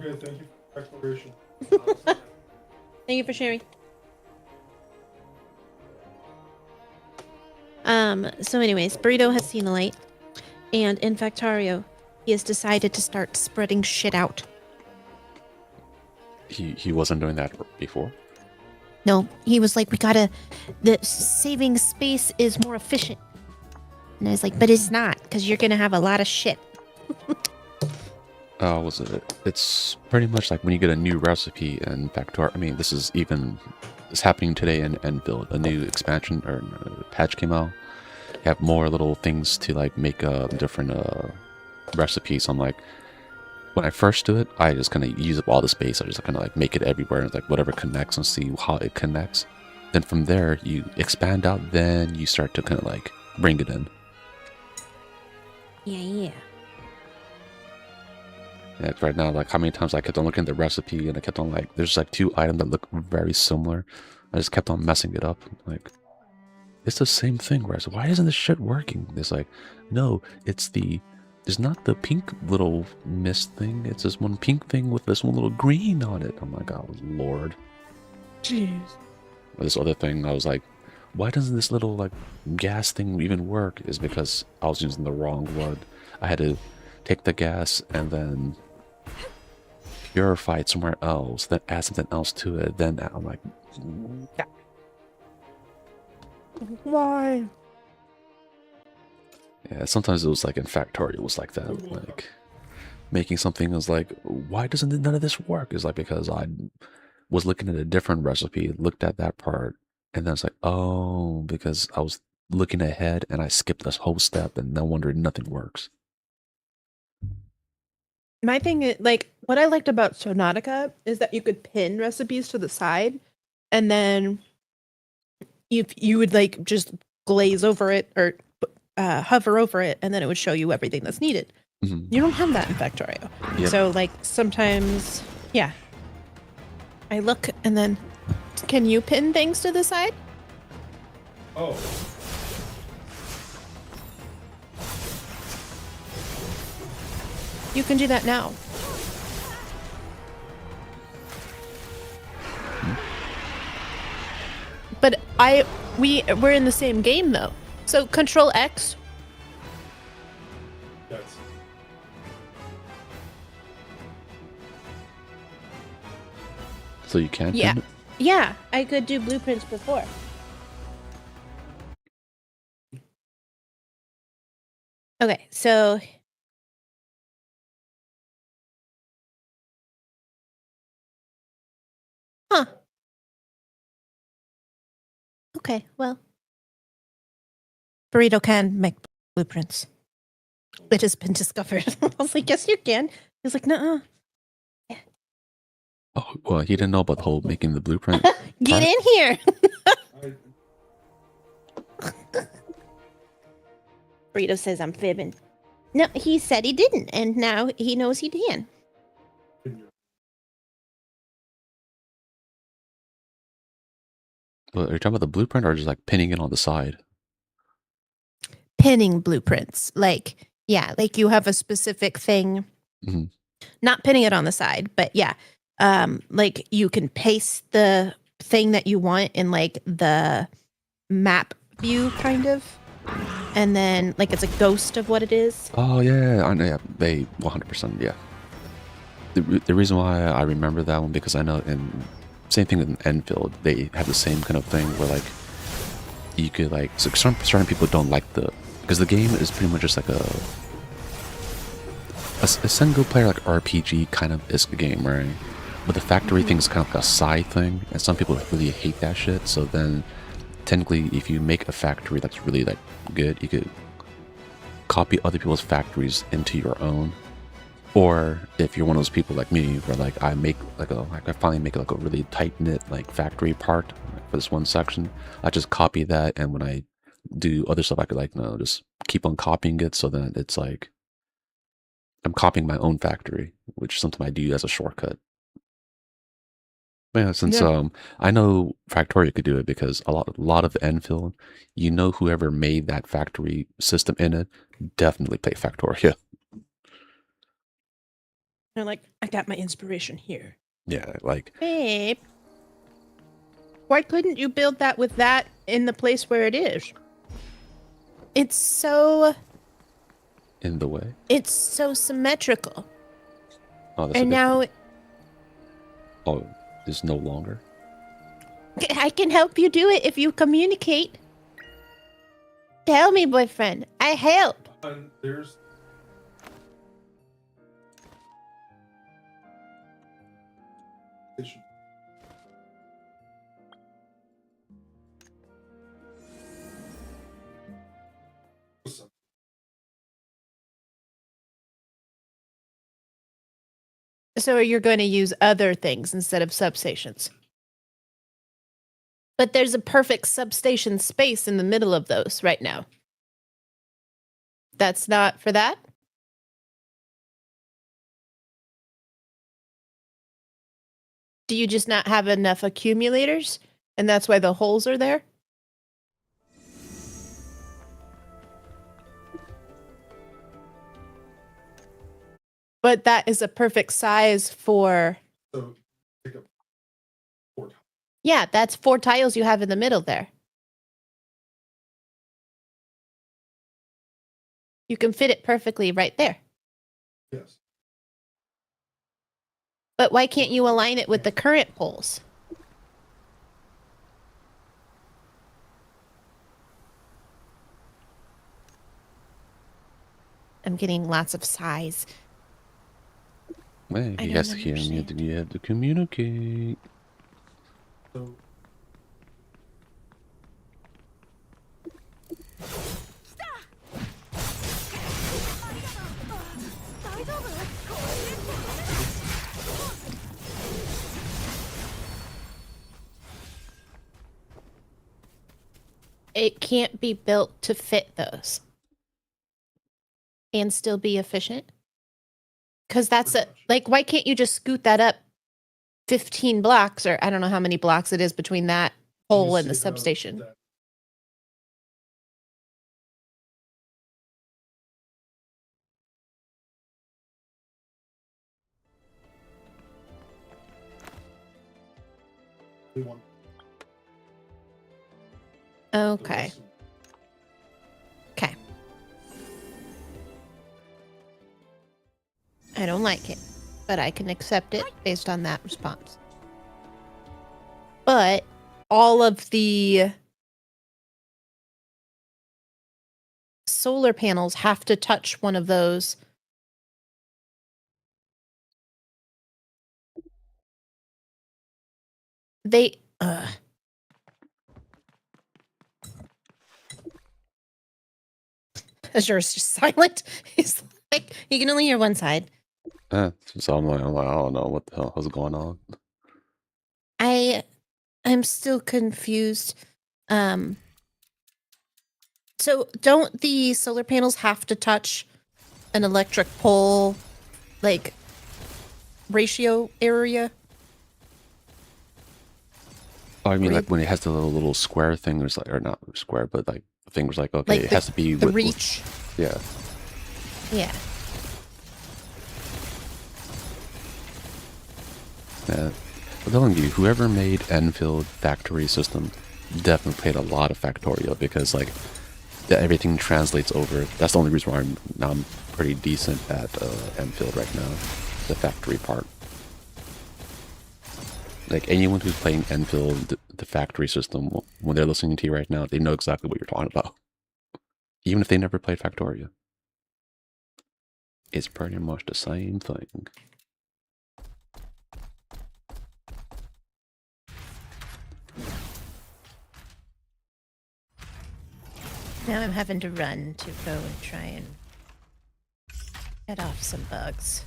Okay, thank you for the exploration. Thank you for sharing. So anyways, Burrito has seen the light, and in Factario, he has decided to start spreading shit out. He wasn't doing that before? No, he was like, the saving space is more efficient. And I was like, but it's not, because you're gonna have a lot of shit. Was it? It's pretty much like when you get a new recipe in Factorio. I mean, it's happening today in Enfield. A new expansion or patch came out. You have more little things to like make different recipes. I'm like, when I first do it, I just kind of use up all the space. I just kind of like make it everywhere, like whatever connects, and see how it connects. Then from there, you expand out. Then you start to kind of like bring it in. Yeah. Yeah, right now, like how many times I kept on looking at the recipe and I kept on like, there's like 2 items that look very similar. I just kept on messing it up. Like, it's the same thing. Whereas, why isn't this shit working? It's like, no, it's not the pink little mist thing. It's this one pink thing with this one little green on it. I'm like, oh Lord. Jeez. Or this other thing, I was like, why doesn't this little like gas thing even work? Is because I was using the wrong wood. I had to take the gas and then purify it somewhere else, then add something else to it, then I'm like, Why? yeah, sometimes it was like in Factorio, it was like that, like making something was like, why doesn't none of this work? It's like because I was looking at a different recipe, looked at that part, and then it's like, oh, because I was looking ahead and I skipped this whole step and no wonder nothing works. My thing is, like, what I liked about Sonatica is that you could pin recipes to the side, and then if you would like just glaze over it or hover over it, and then it would show you everything that's needed. Mm-hmm. You don't have that in Factorio. Yep. So, like, sometimes, yeah. I look, and then, can you pin things to the side? Oh. You can do that now. But we're in the same game though. So Control X. Yes. So you can Yeah. pin it? Yeah, I could do blueprints before. Okay, so huh. Okay, well. Burrito can make blueprints. It has been discovered. I was like, yes, you can. He's like, nuh-uh. Oh, well, he didn't know about the whole making the blueprint. Get in here. Burrito says I'm fibbing. No, he said he didn't, and now he knows he can. Well, are you talking about the blueprint or just like pinning it on the side? Pinning blueprints. Like, yeah, like you have a specific thing. Mm-hmm. Not pinning it on the side, but yeah. Like you can paste the thing that you want in like the map view kind of. And then like it's a ghost of what it is. Oh yeah, I know. Yeah, they 100%. Yeah. The reason why I remember that one because I know in same thing in Enfield they have the same kind of thing where like you could like so certain people don't like because the game is pretty much just like a single player like RPG kind of is a game, right? But the factory thing is kind of like a side thing, and some people really hate that shit. So then, technically, if you make a factory that's really like good, you could copy other people's factories into your own. Or if you're one of those people like me, where like I finally make like a really tight knit like factory part for this one section, I just copy that, and when I do other stuff, I could like just keep on copying it. So then it's like I'm copying my own factory, which sometimes I do as a shortcut. Yeah, since I know Factorio could do it because a lot of Enfield, whoever made that factory system in it, definitely play Factorio. They're like, I got my inspiration here. Yeah, like Babe, Why couldn't you build that with that in the place where it is? it's so in the way. symmetrical. Oh, that's a And good now thing. Oh, there's no longer. I can help you do it if you communicate. Tell me, boyfriend. I help. And there's station. So you're going to use other things instead of substations. But there's a perfect substation space in the middle of those right now. That's not for that? Do you just not have enough accumulators? And that's why the holes are there? But that is a perfect size for... So pick up 4 tiles. Yeah, that's 4 tiles you have in the middle there. You can fit it perfectly right there. Yes. But why can't you align it with the current poles? I'm getting lots of sighs. Hey, I he don't has to hear me. understand. You have to communicate. So It can't be built to fit those and still be efficient. Because that's Pretty a, much. like, why can't you just scoot that up 15 blocks, or I don't know how many blocks it is between that you hole and the see how substation? that- they want the Okay. rest of- Okay. I don't like it, but I can accept it based on that response. But all of the solar panels have to touch one of those. They, Azure's just silent. He's like, you can only hear one side. So I'm like, I don't know what the hell was going on. I'm still confused. So don't the solar panels have to touch an electric pole, like, ratio area? Oh, I mean, Grid. like when it has the little square thing, there's like, or not square, but like the thing was like, okay, Like it has to be the with, reach. yeah. Yeah. Yeah. I'm telling you, whoever made Enfield factory system definitely played a lot of Factorio because like everything translates over. That's the only reason why I'm pretty decent at Enfield right now, the factory part. Like anyone who's playing Enfield, the factory system, when they're listening to you right now, they know exactly what you're talking about. Even if they never played Factorio. It's pretty much the same thing. Now I'm having to run to go and try and head off some bugs.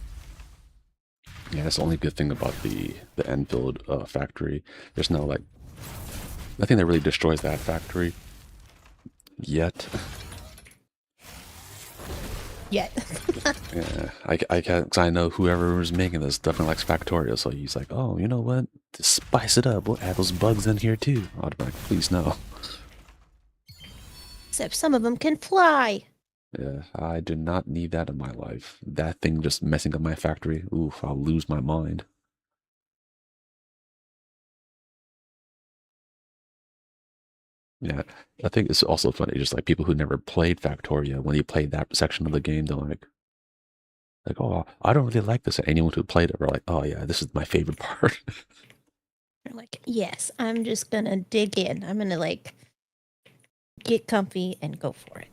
Yeah, that's the only good thing about the Enfield factory. There's no like nothing that really destroys that factory yet. Yet. Yeah, I can't, cause I know whoever was making this definitely likes Factorio, so he's like, oh, you know what? Just spice it up. We'll add those bugs in here too. I'd be like, please no. Except some of them can fly. Yeah, I do not need that in my life. That thing just messing up my factory. Oof, I'll lose my mind. Yeah, I think it's also funny, just like people who never played Factoria, when you played that section of the game, they're like, oh, I don't really like this. And anyone who played it were like, oh yeah, this is my favorite part. You're like, yes, I'm just gonna dig in. I'm gonna like get comfy and go for it.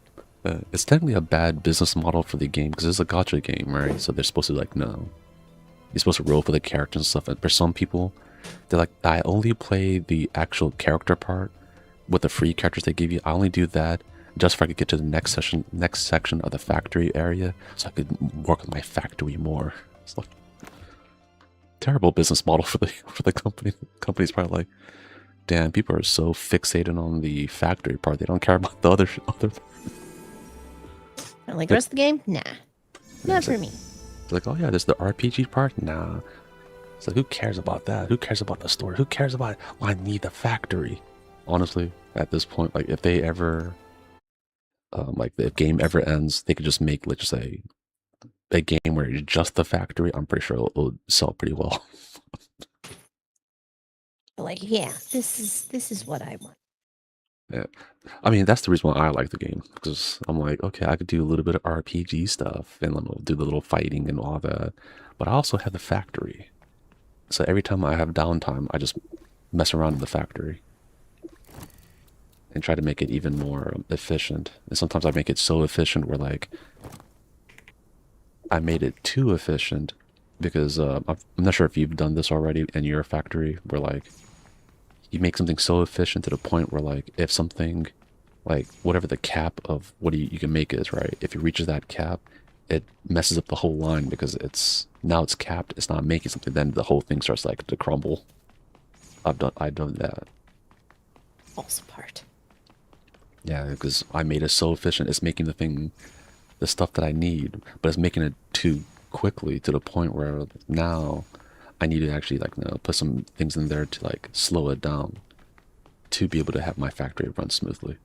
It's technically a bad business model for the game because it's a gacha game, right? So they're supposed to like, no, you're supposed to roll for the characters and stuff. And for some people, they're like, I only play the actual character part with the free characters they give you. I only do that just so I could get to the next section of the factory area, so I could work on my factory more. It's like terrible business model for the company. The company's probably like, damn, people are so fixated on the factory part, they don't care about the other. I'm like, the rest of the game, nah, not for me. It's like, oh yeah, there's the RPG part. Nah, it's like, who cares about that? Who cares about the story? Who cares about? Well, I need the factory. Honestly, at this point, like if they ever, like if game ever ends, they could just make, let's just say, a game where it's just the factory. I'm pretty sure it'll sell pretty well. Like, yeah, this is what I want. Yeah, I mean that's the reason why I like the game, because I'm like, okay, I could do a little bit of RPG stuff and then we'll do the little fighting and all that, but I also have the factory. So every time I have downtime, I just mess around in the factory and try to make it even more efficient. And sometimes I make it so efficient where like I made it too efficient because I'm not sure if you've done this already in your factory, where like you make something so efficient to the point where like if something, like whatever the cap of what you can make is, right, if it reaches that cap, it messes up the whole line because now it's capped, it's not making something, then the whole thing starts like to crumble. I've done that. Falls apart. Yeah, because I made it so efficient, it's making the stuff that I need, but it's making it too quickly to the point where now I need to actually like, you know, put some things in there to like slow it down to be able to have my factory run smoothly.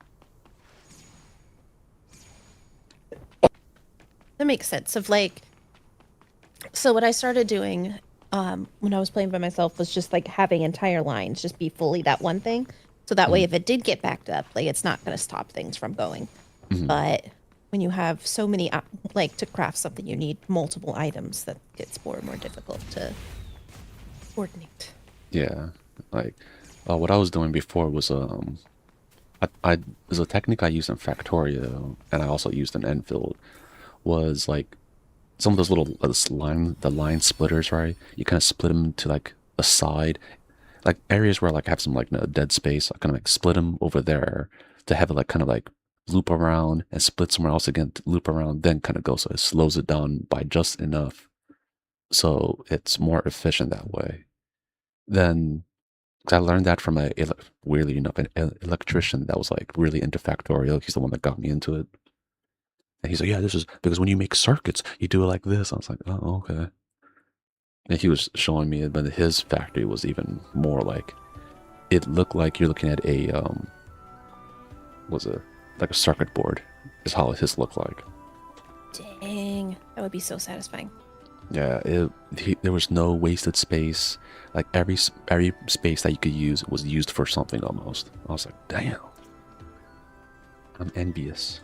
That makes sense. Of like, so what I started doing when I was playing by myself was just like having entire lines just be fully that one thing. So that way, if it did get backed up, like it's not going to stop things from going. But when you have so many, like to craft something, you need multiple items. That gets more and more difficult to coordinate. Yeah, like what I was doing before was there's a technique I used in Factorio and I also used in Enfield, was like some of those little the line splitters, right? You kind of split them to like a side, like areas where like have some like no dead space. I kind of like split them over there to have it like kind of like loop around and split somewhere else again, to loop around, then kind of go, so it slows it down by just enough, so it's more efficient that way. Then 'cause I learned that from weirdly enough, an electrician that was like really into Factorio. He's the one that got me into it. And he's like, yeah, this is because when you make circuits, you do it like this. I was like, oh, okay. And he was showing me it, but his factory was even more like, it looked like you're looking at a, like a circuit board is how his looked like. Dang, that would be so satisfying. Yeah, there was no wasted space. Like every space that you could use was used for something almost. I was like, damn. I'm envious.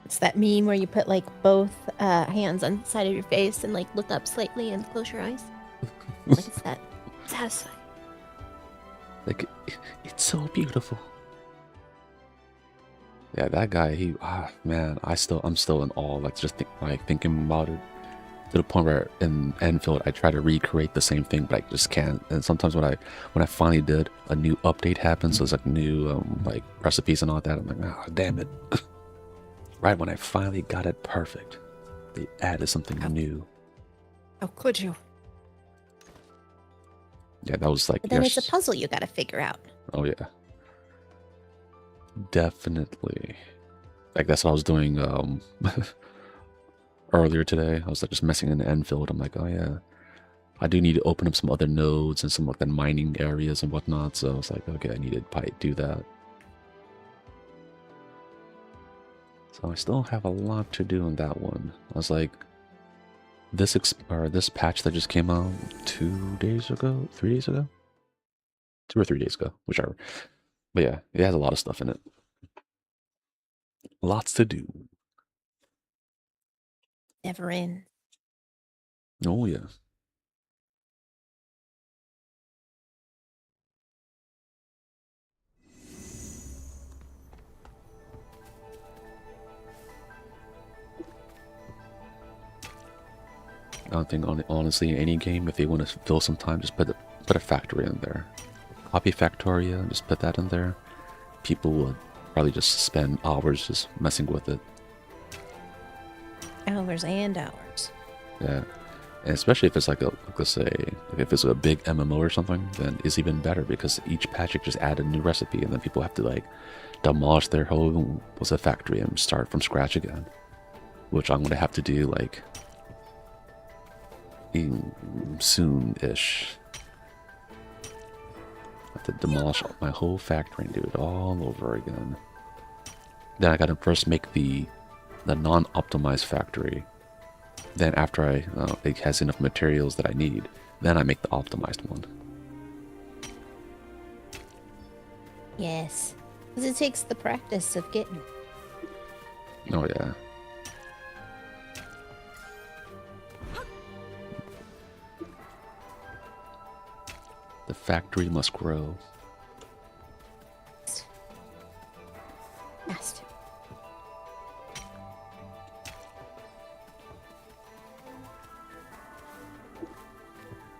It's that meme where you put like both hands on the side of your face and like look up slightly and close your eyes. Like it's that satisfying. Like, it's so beautiful. Yeah, that guy, man, I'm still in awe. Like, just thinking about it, to the point where in Enfield, I try to recreate the same thing, but I just can't. And sometimes when I finally did, a new update happens. So it's like new like recipes and all that. I'm like, oh, damn it! Right when I finally got it perfect, they added something new. How could you? Yeah, that was like. But then it's a puzzle you got to figure out. Oh yeah. Definitely. Like that's what I was doing earlier today. I was like just messing in the Enfield. I'm like, oh yeah, I do need to open up some other nodes and some like the mining areas and whatnot. So I was like, okay, I need to probably do that. So I still have a lot to do in that one. I was like, this this patch that just came out 2 days ago, 3 days ago, 2 or 3 days ago, whichever. But yeah, it has a lot of stuff in it. Lots to do. Never ends. Oh yeah. I don't think honestly in any game, if they want to fill some time, just put a factory in there. Copy Factoria, just put that in there. People would probably just spend hours just messing with it. Hours and hours. Yeah. And especially if it's like let's say, if it's a big MMO or something, then it's even better because each patch you just add a new recipe and then people have to like demolish their whole factory and start from scratch again. Which I'm gonna have to do like soon-ish. I have to demolish my whole factory and do it all over again. Then I gotta first make the non-optimized factory. Then after it has enough materials that I need, then I make the optimized one. Yes. Because it takes the practice of getting. Oh yeah. The factory must grow. Fast.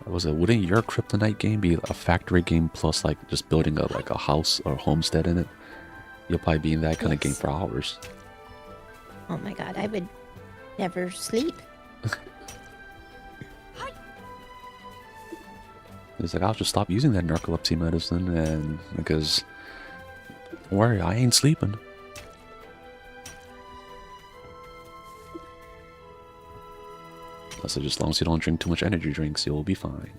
Wouldn't your Kryptonite game be a factory game plus like just building a house or homestead in it? You'll probably be in that kind of game for hours. Oh my god, I would never sleep. It's like I'll just stop using that narcolepsy medicine and because don't worry, I ain't sleeping. So just as long as you don't drink too much energy drinks, you'll be fine.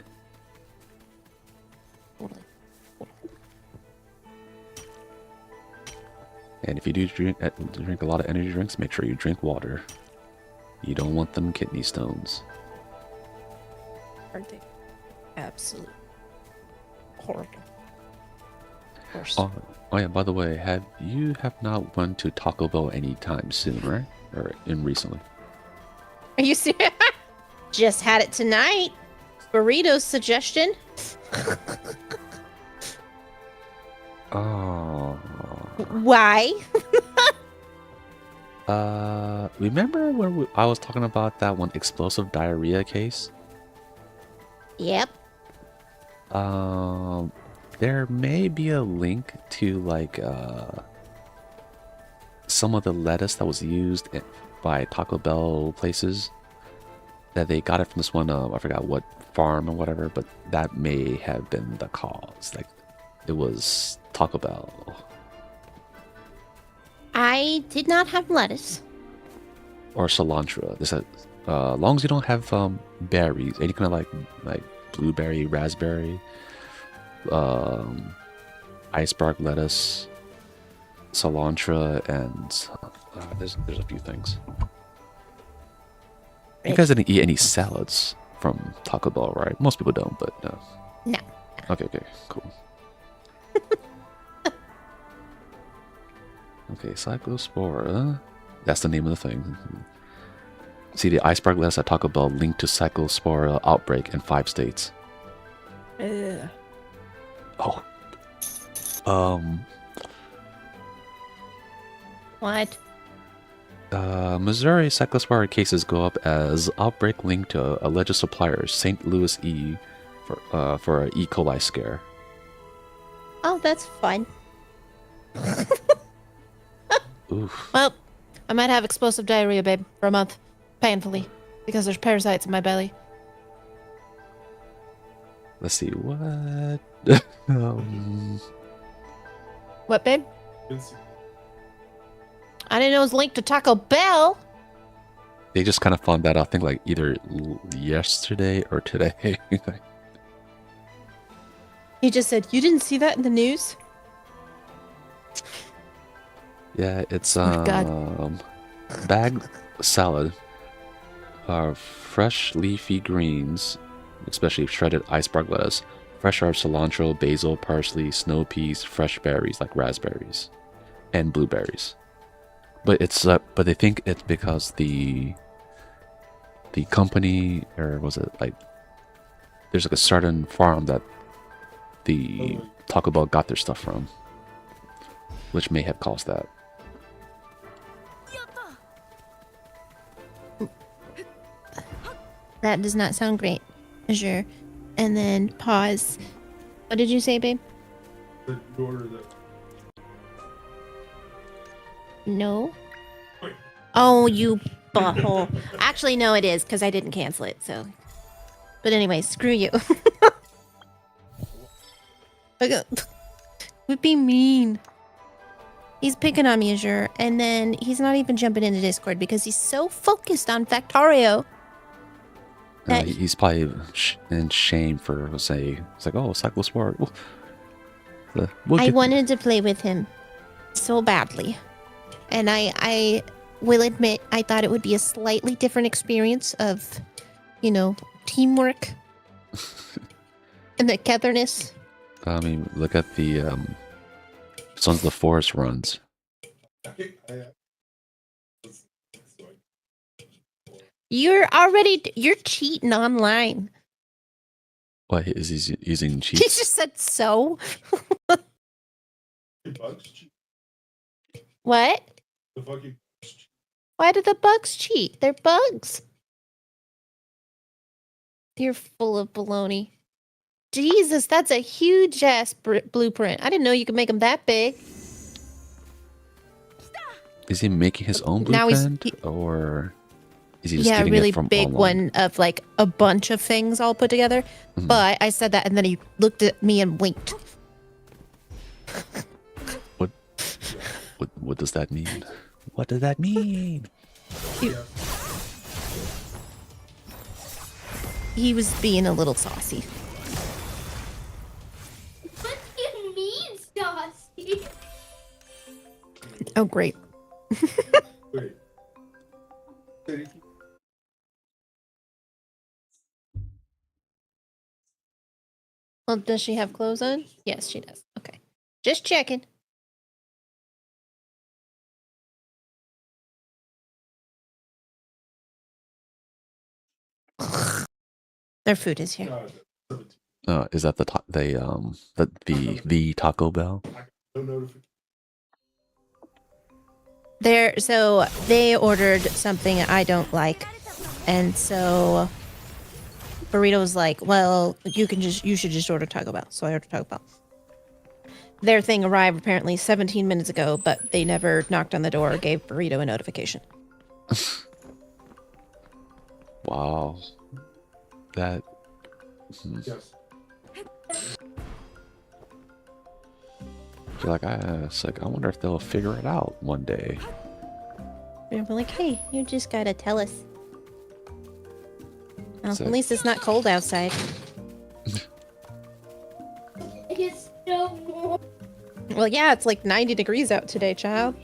And if you do drink a lot of energy drinks, make sure you drink water. You don't want them kidney stones. Aren't they? Absolutely. Horrible. Of course. Oh yeah, by the way, you have not went to Taco Bell anytime soon, right? Or recently? Are you serious? Just had it tonight. Burritos suggestion. Oh. Why? Remember when I was talking about that one explosive diarrhea case? Yep. There may be a link to like some of the lettuce that was used by Taco Bell places that they got it from this one I forgot what farm or whatever, but that may have been the cause. Like it was Taco Bell. I did not have lettuce. Or cilantro. This as long as you don't have berries, any kind of like blueberry, raspberry, iceberg lettuce, cilantro, and there's a few things. You guys didn't eat any salads from Taco Bell, right? Most people don't, but no. No. Okay, cool. Okay, Cyclospora. That's the name of the thing. See the iceberg lettuce at Taco Bell linked to Cyclospora outbreak in 5 states. Oh. What? Missouri Cyclospora cases go up as outbreak linked to alleged supplier St. Louis E for a E. coli scare. Oh, that's fun. Oof. Well, I might have explosive diarrhea, babe, for a month. Painfully. Because there's parasites in my belly. Let's see, what? What, babe? It's, I didn't know it was linked to Taco Bell. They just kind of found that out, I think, like either yesterday or today. He just said, you didn't see that in the news? Yeah, it's Oh, God. bag salad, fresh leafy greens, especially shredded iceberg lettuce, fresh herb cilantro, basil, parsley, snow peas, fresh berries like raspberries, and blueberries. But it's but they think it's because the company, or was it like there's like a certain farm that the Taco Bell got their stuff from, which may have caused that. That does not sound great. Sure. And then pause. What did you say, babe? The order that. No. Oh, you butthole. Actually, no, it is because I didn't cancel it. So, but anyway, screw you. Would be mean. He's picking on me, Azure, and then he's not even jumping into Discord because he's so focused on Factorio. That He's probably in shame for say it's like, oh, Cyclosport. I wanted to play with him so badly, and I will admit I thought it would be a slightly different experience of, teamwork and togetherness. I mean, look at the Sons of the Forest runs. You're cheating online. What is he using He cheats? just said so. Bugs cheat. What? The fucking Why do the bugs cheat? They're bugs. You're full of baloney. Jesus, that's a huge ass blueprint. I didn't know you could make them that big. Is he making his own Now blueprint, or is he just Yeah, a getting really it from big online? one of like a bunch of things all put together. Mhm. But I said that and then he looked at me and winked. What does that mean? What does that mean? He was being a little saucy. What do you mean, saucy? Oh, great. wait. Say Well, does she have clothes on? Yes, she does. Okay. Just checking. Their food is here. Is that the the Taco Bell? No notification. So they ordered something I don't like, and so Burrito was like, "Well, you should just order Taco Bell." So I ordered Taco Bell. Their thing arrived apparently 17 minutes ago, but they never knocked on the door or gave Burrito a notification. Wow, that. Yes. You're like, it's like, I wonder if they'll figure it out one day. And we're like, "Hey, you just gotta tell us." Well, So- at least it's not cold outside. It is so warm. Well, yeah, it's like 90 degrees out today, child.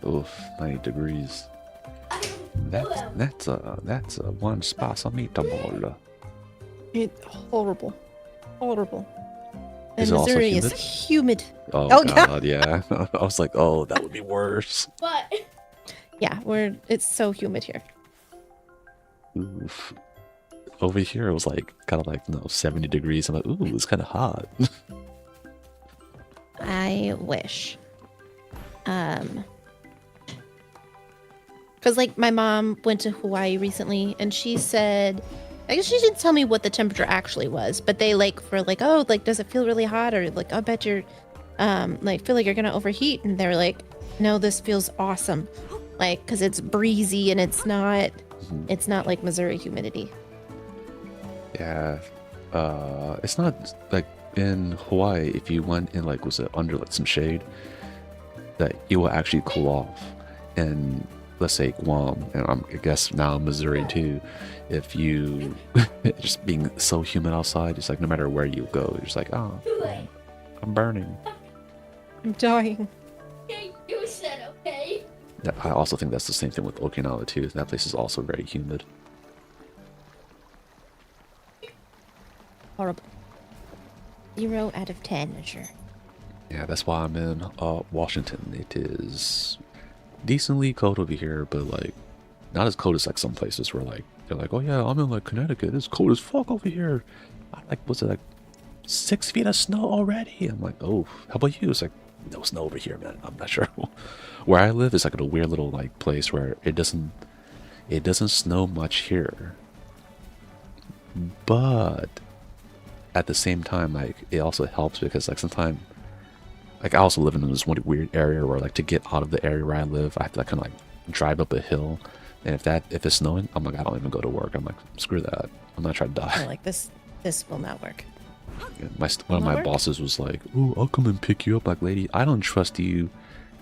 Oof, 90 degrees. That's a one spot meatball. It's horrible. Horrible. And Is it also Missouri is humid? humid. Oh, Oh, yeah. god, yeah. I was like, oh, that would be worse. But Yeah, it's so humid here. Oof. Over here, it was like kind of like 70 degrees. I'm like, ooh, it's kind of hot. I wish. Because like my mom went to Hawaii recently, and she said, I guess she didn't tell me what the temperature actually was, but they oh, like, does it feel really hot, or like, I bet you're, feel like you're gonna overheat, and they're like, no, this feels awesome, like, because it's breezy and it's not like Missouri humidity. Yeah. It's not like in Hawaii, if you went in like, was it under like some shade, that it will actually cool off. And let's say Guam, and I guess now Missouri too, if you just being so humid outside, it's like no matter where you go, you're just like, oh, I'm burning. I'm dying. Okay, you said okay. Yeah, I also think that's the same thing with Okinawa too. That place is also very humid. Horrible. 0 out of 10, sure. Yeah, that's why I'm in Washington. It is decently cold over here, but like not as cold as like some places where like they're like, oh yeah, I'm in like Connecticut. It's cold as fuck over here. I like what's it like 6 feet of snow already? I'm like, oh, how about you? It's like no snow over here, man. I'm not sure. Where I live is like a weird little like place where it doesn't snow much here, but at the same time, like it also helps because like sometimes like I also live in this one weird area where like to get out of the area where I live, I have to like, kind of like drive up a hill, and if it's snowing, I'm like I don't even go to work. I'm like screw that. I'm not trying to die. Oh, like this will not work. One of my work? bosses was like, "Oh, I'll come and pick you up." Like, lady, I don't trust you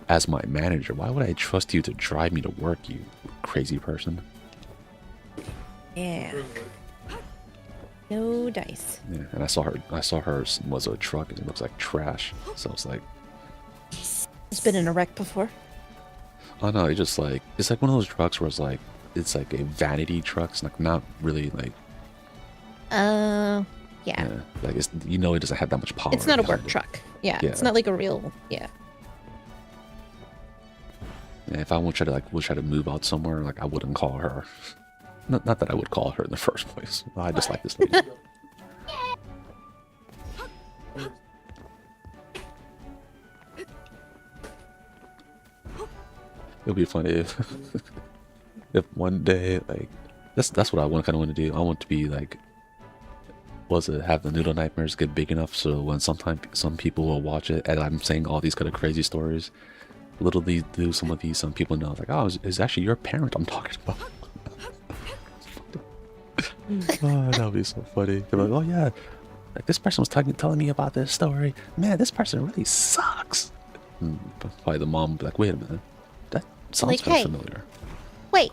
as my manager. Why would I trust you to drive me to work, you crazy person? Yeah. No dice. Yeah, and I saw her was a truck and it looks like trash. So it's like, It's been in a wreck before. oh no, it's like one of those trucks where it's like a vanity truck. It's like not really like, Yeah. yeah, like it's, you know, it doesn't have that much power. It's not a behind work it. truck. Yeah, Yeah. it's not like a real. Yeah. And if I would try to move out somewhere, like I wouldn't call her. Not that I would call her in the first place. I just like this lady. It'll be funny if one day like that's what I kind of want to do. I want to be like, have the Noodle Nightmares get big enough so when sometimes some people will watch it and I'm saying all these kind of crazy stories, little these do some of these some people know like, oh, it's actually your parent I'm talking about. Oh, that would be so funny. They're like, oh yeah, like this person was telling me about this story. Man, this person really sucks. And probably the mom would be like, wait a minute, that sounds Like, kind hey. of familiar. Wait,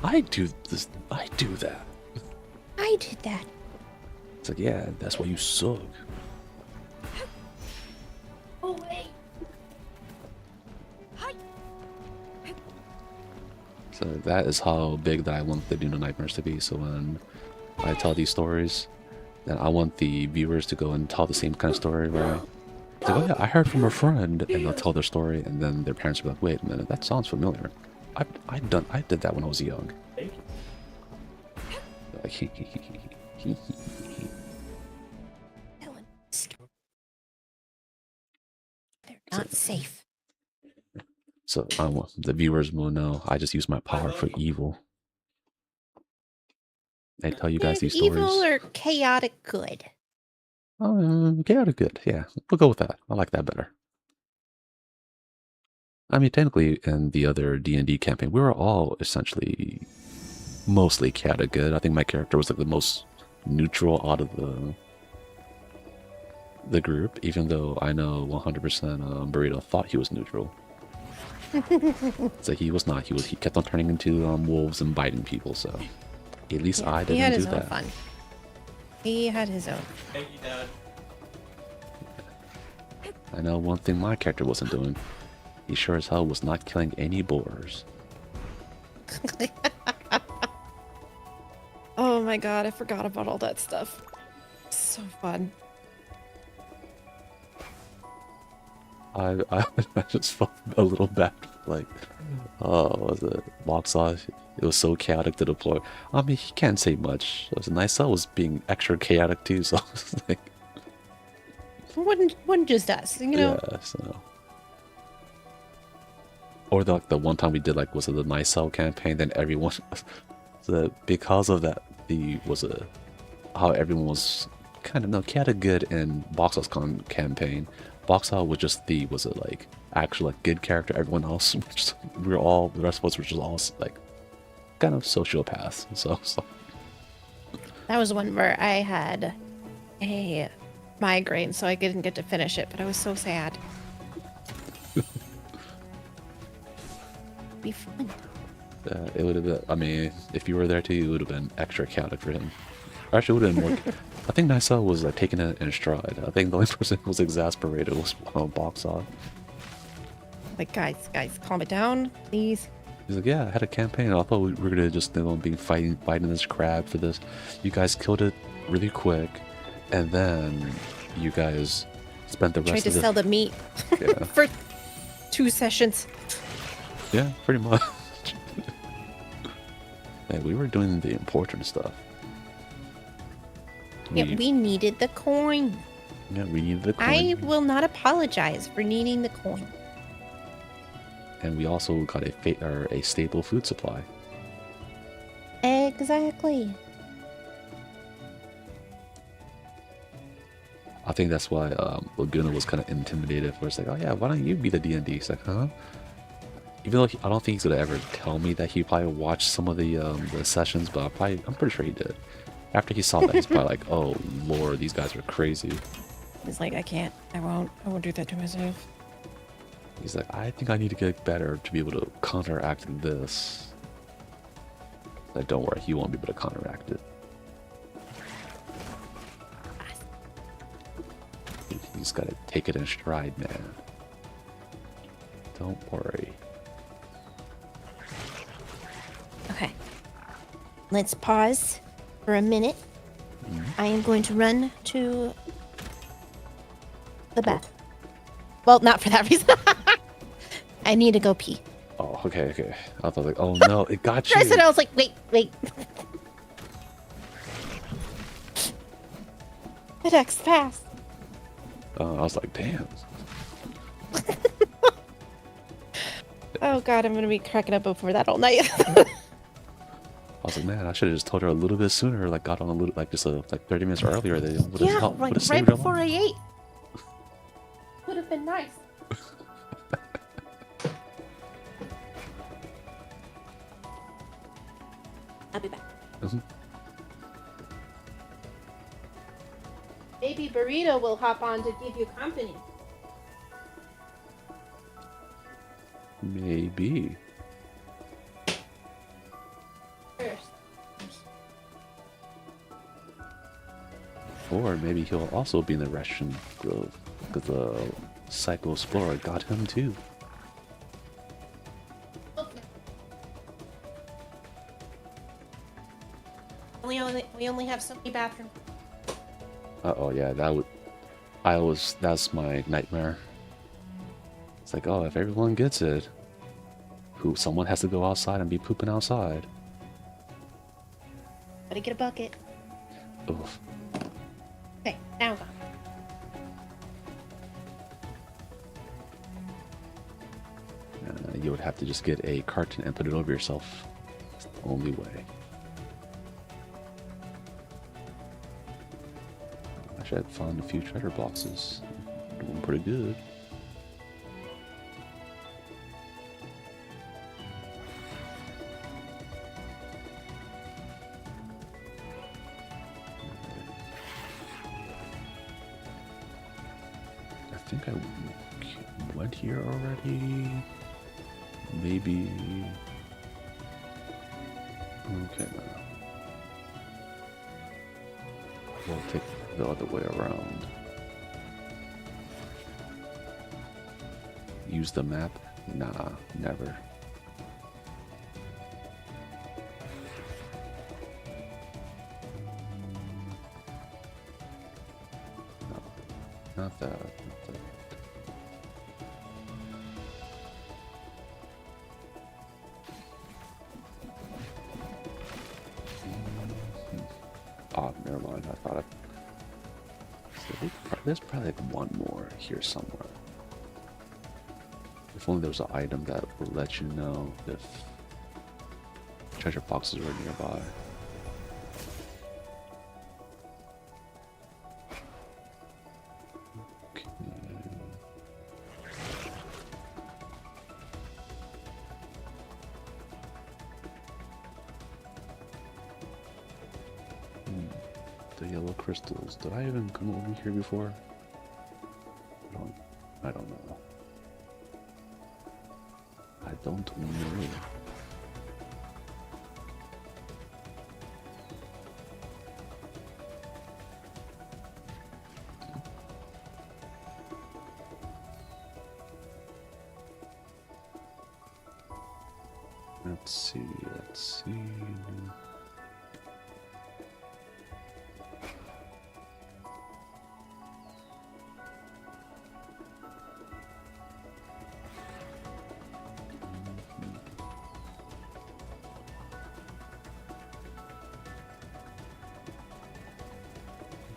I do this. I do that. I did that. It's like, yeah, that's why you suck. Oh wait. So that is how big that I want the Noodle Nightmares to be. So when I tell these stories, then I want the viewers to go and tell the same kind of story where it's like, oh yeah, I heard from a friend, and they'll tell their story, and then their parents will be like, wait a minute, that sounds familiar. I did that when I was young. Like, Ellen, they're not safe. so the viewers will know I just use my power for evil. I tell you guys They're these stories. evil or chaotic good. Chaotic good. Yeah, we'll go with that. I like that better. I mean, technically, in the other D&D campaign, we were all essentially mostly chaotic good. I think my character was like the most neutral out of the group, even though I know 100% Burrito thought he was neutral. So he was not. He kept on turning into wolves and biting people. So at least Yeah, I he had didn't his do own that. fun. He had his own. Thank you, Dad. I know one thing my character wasn't doing. He sure as hell was not killing any boars. Oh my god, I forgot about all that stuff. So fun. I just felt a little bad. Like, was it Moxaw? It was so chaotic to deploy. I mean, he can't say much. It was nice. Cell was being extra chaotic too. So it's like, One just us, you know. yeah. So, or the one time we did like was it the Nice Cell campaign? Then everyone, because of that, how everyone was kind of no chaotic good in Boxall's campaign. Boxall was just was it like actual like good character. Everyone else, the rest of us were just all like kind of sociopaths. So That was the one where I had a migraine, so I didn't get to finish it, but I was so sad. Be fun. it would have been. I mean, if you were there too, it would have been extra chaotic for him. Actually, it wouldn't work. I think Nicel was like taking it in stride. I think the only person who was exasperated was Box Off. Like, guys, calm it down, please. He's like, yeah, I had a campaign. I thought we were gonna just be fighting this crab for this. You guys killed it really quick, and then you guys spent the rest Tried to of the sell the meat yeah, for 2 sessions. yeah, pretty much. Hey, we were doing the important stuff. Yeah, we needed the coin. Yeah, we needed the coin. I will not apologize for needing the coin. And we also got a stable food supply. Exactly. I think that's why Laguna was kind of intimidated. For it's like, oh yeah, why don't you be the D&D? He's like, huh? Even though I don't think he's gonna ever tell me that he probably watched some of the sessions, but I'm pretty sure he did. After he saw that, he's probably like, oh lord, these guys are crazy. He's like, I won't do that to myself. He's like, I think I need to get better to be able to counteract this. Like, don't worry, he won't be able to counteract it. He's got to take it in stride, man. Don't worry. Okay. Let's pause for a minute. I am going to run to the bath. Well, not for that reason. I need to go pee. Oh, okay. I thought like, oh no, it got you. First, and I was like, wait. It acts fast. I was like, damn. Oh god, I'm gonna be cracking up before that all night. I was like, man, I should have just told her a little bit sooner. Like, got on a little, like just like 30 minutes earlier. They would have Yeah, helped. like Would've right saved her before life. I ate. Would have been nice. I'll be back. Mhm. Baby Burrito will hop on to give you company. Maybe. First. Or maybe he'll also be in the Russian Grove because the Psycho Explorer got him too. We only have so many bathrooms. Oh yeah, that's my nightmare. It's like, oh, if everyone gets it, someone has to go outside and be pooping outside. Gotta get a bucket. Oof. Okay, now I'm gone. You would have to just get a carton and put it over yourself. That's the only way. Actually, I'd found a few treasure boxes. Doing pretty good. I think I went here already. Maybe. Okay, no. We'll take the other way around. Use the map? Nah, never. No, not that. Not that. Oh, never mind. I thought there's probably like one more here somewhere. If only there was an item that would let you know if treasure boxes were nearby. Okay. The yellow crystals. Did I even come over here before? I don't know. I don't know. Let's see, let's see.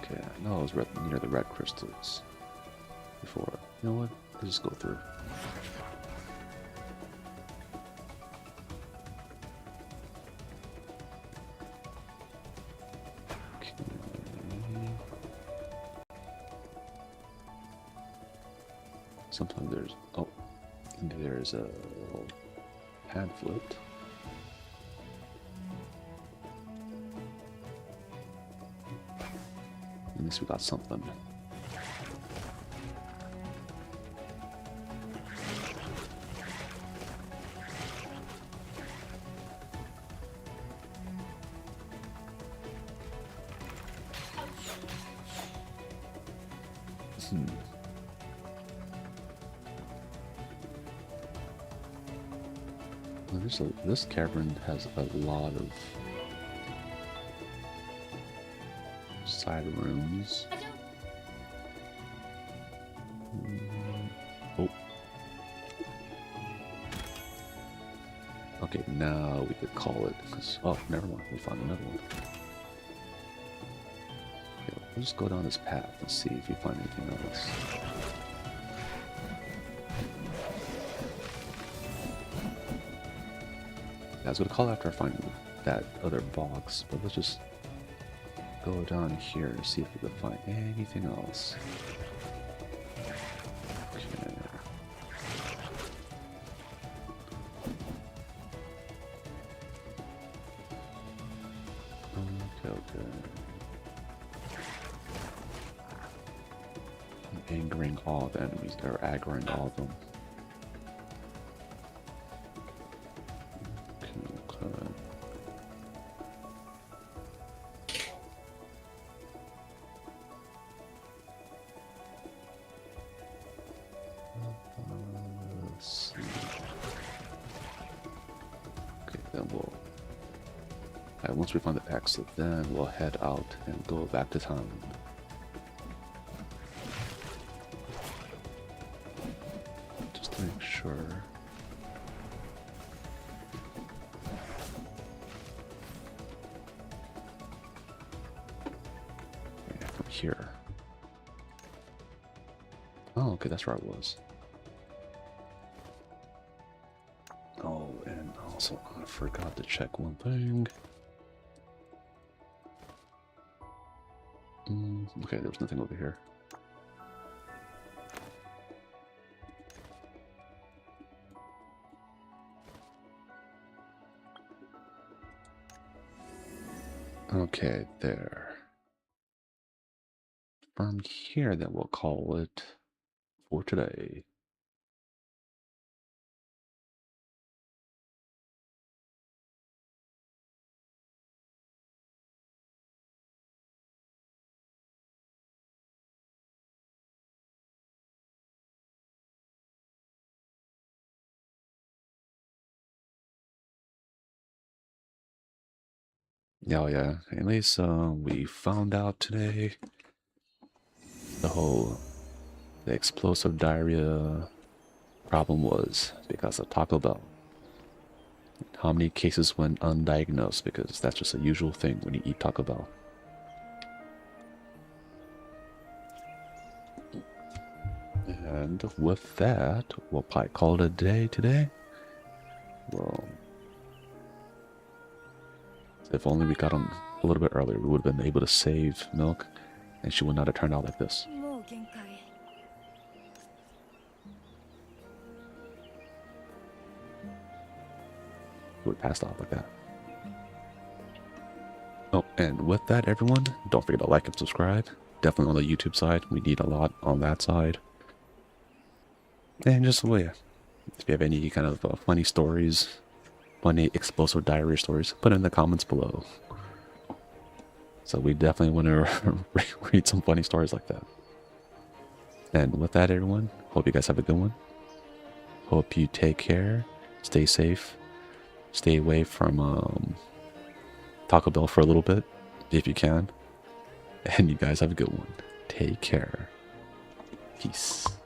Okay, I know I was near the red crystals before. You know what? Let's just go through. Okay. Sometimes there's there's a little pamphlet. At least we got something. Well, this cavern has a lot of side rooms. Oh. Okay, now we could call it. Oh, never mind. We found another one. Okay, we'll just go down this path and see if we find anything else. I was going to call after I find that other box, but let's just go down here and see if we can find anything else. Okay. Okay. I'm angering all the enemies, or aggroing all of them. Once we find the exit, then we'll head out and go back to town. Just to make sure. Yeah, from here. Oh, okay, that's where I was. Oh, and also I forgot to check one thing. Okay, there was nothing over here. Okay, there. From here, then we'll call it for today. Yeah. At least we found out today the explosive diarrhea problem was because of Taco Bell. How many cases went undiagnosed because that's just a usual thing when you eat Taco Bell. And with that, we'll probably call it a day today. Well, if only we got him a little bit earlier, we would have been able to save Milk, and she would not have turned out like this. Would have passed out like that. Oh, and with that, everyone, don't forget to like and subscribe. Definitely on the YouTube side. We need a lot on that side. And just, well, yeah, if you have any kind of funny stories, funny explosive diarrhea stories, put it in the comments below. So we definitely want to read some funny stories like that. And with that, everyone, hope you guys have a good one. Hope you take care, stay safe, stay away from Taco Bell for a little bit, if you can. And you guys have a good one. Take care. Peace.